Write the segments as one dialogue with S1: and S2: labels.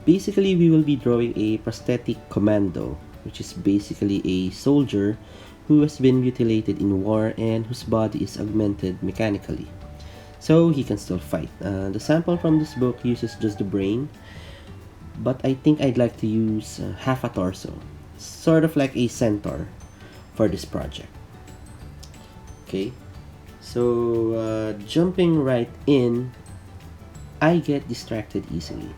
S1: Basically, we will be drawing a prosthetic commando, which is basically a soldier who has been mutilated in war and whose body is augmented mechanically. So he can still fight. The sample from this book uses just the brain, but I think I'd like to use half a torso, sort of like a centaur, for this project. Okay, jumping right in, I get distracted easily.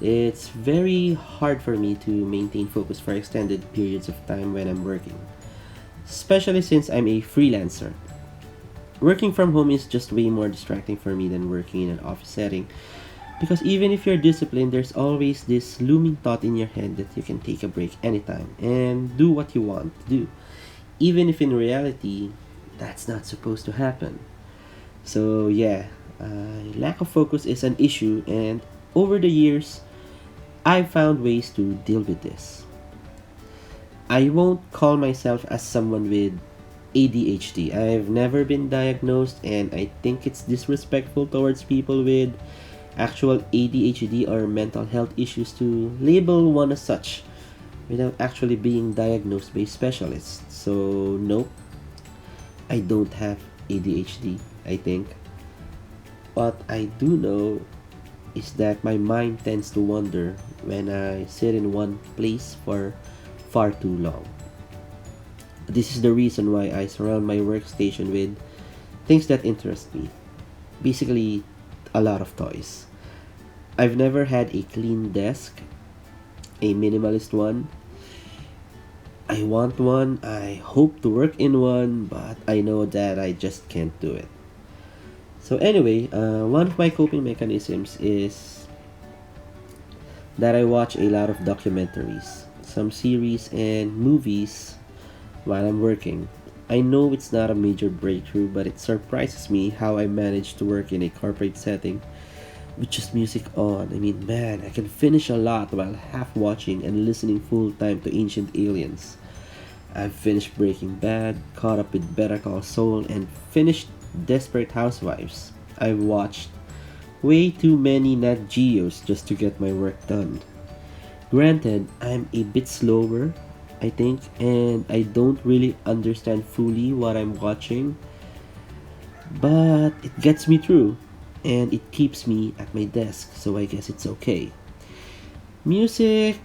S1: It's very hard for me to maintain focus for extended periods of time when I'm working, especially since I'm a freelancer. Working from home is just way more distracting for me than working in an office setting because even if you're disciplined, there's always this looming thought in your head that you can take a break anytime and do what you want to do, even if in reality, that's not supposed to happen. Lack of focus is an issue, and over the years, I've found ways to deal with this. I won't call myself as someone with ADHD. I've never been diagnosed, and I think it's disrespectful towards people with actual ADHD or mental health issues to label one as such without actually being diagnosed by specialists. So, nope, I don't have ADHD, I think. What I do know is that my mind tends to wander when I sit in one place for far too long. This is the reason why I surround my workstation with things that interest me. Basically, a lot of toys. I've never had a clean desk, a minimalist one. I want one, I hope to work in one, but I know that I just can't do it. One of my coping mechanisms is that I watch a lot of documentaries, some series, and movies while I'm working. I know it's not a major breakthrough, but it surprises me how I manage to work in a corporate setting with just music on. I mean, man, I can finish a lot while half watching and listening full time to Ancient Aliens. I've finished Breaking Bad, caught up with Better Call Saul, and finished Desperate Housewives. I've watched way too many Nat Geos just to get my work done. Granted, I'm a bit slower, I think, and I don't really understand fully what I'm watching, but it gets me through and it keeps me at my desk, so I guess it's okay. Music,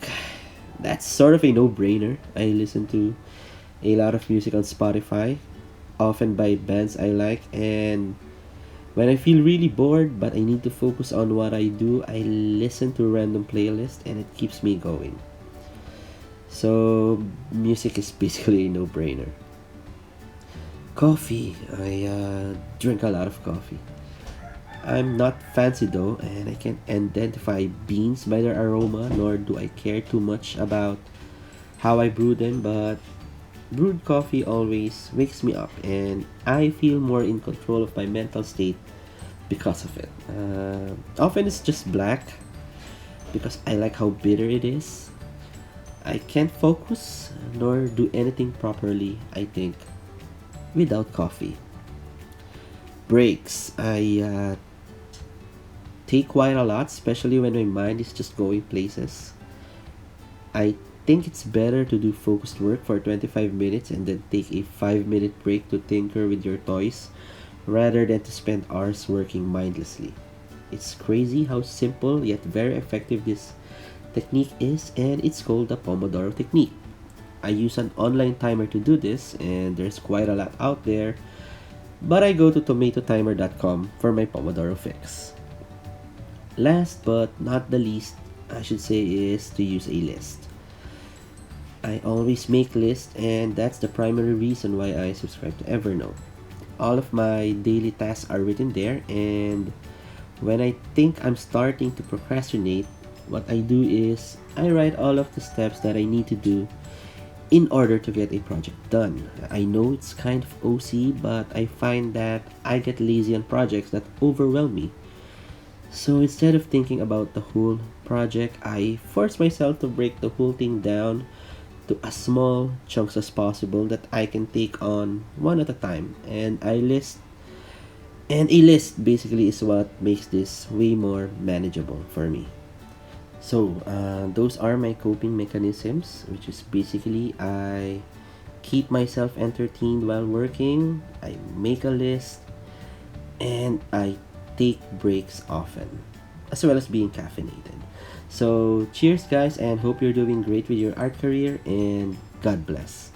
S1: that's sort of a no brainer. I listen to a lot of music on Spotify, often by bands I like, and when I feel really bored but I need to focus on what I do, I listen to random playlists and it keeps me going. So, music is basically a no brainer. Coffee, I drink a lot of coffee. I'm not fancy though, and I can't identify beans by their aroma, nor do I care too much about how I brew them, but brewed coffee always wakes me up, and I feel more in control of my mental state because of it. Often it's just black because I like how bitter it is. I can't focus nor do anything properly, I think, without coffee. Breaks. I take quite a lot, especially when my mind is just going places. I think it's better to do focused work for 25 minutes and then take a 5-minute break to tinker with your toys rather than to spend hours working mindlessly. It's crazy how simple yet very effective this technique is, and it's called the Pomodoro technique. I use an online timer to do this, and there's quite a lot out there, but I go to tomatotimer.com for my Pomodoro fix. Last but not the least, I should say, is to use a list. I always make lists, and that's the primary reason why I subscribe to Evernote. All of my daily tasks are written there, and when I think I'm starting to procrastinate, what I do is I write all of the steps that I need to do in order to get a project done. I know it's kind of OC, but I find that I get lazy on projects that overwhelm me. So instead of thinking about the whole project, I force myself to break the whole thing down to as small chunks as possible that I can take on one at a time. And a list basically is what makes this way more manageable for me. So those are my coping mechanisms, which is basically I keep myself entertained while working, I make a list, and I take breaks often, as well as being caffeinated. So cheers guys, and hope you're doing great with your art career, and God bless.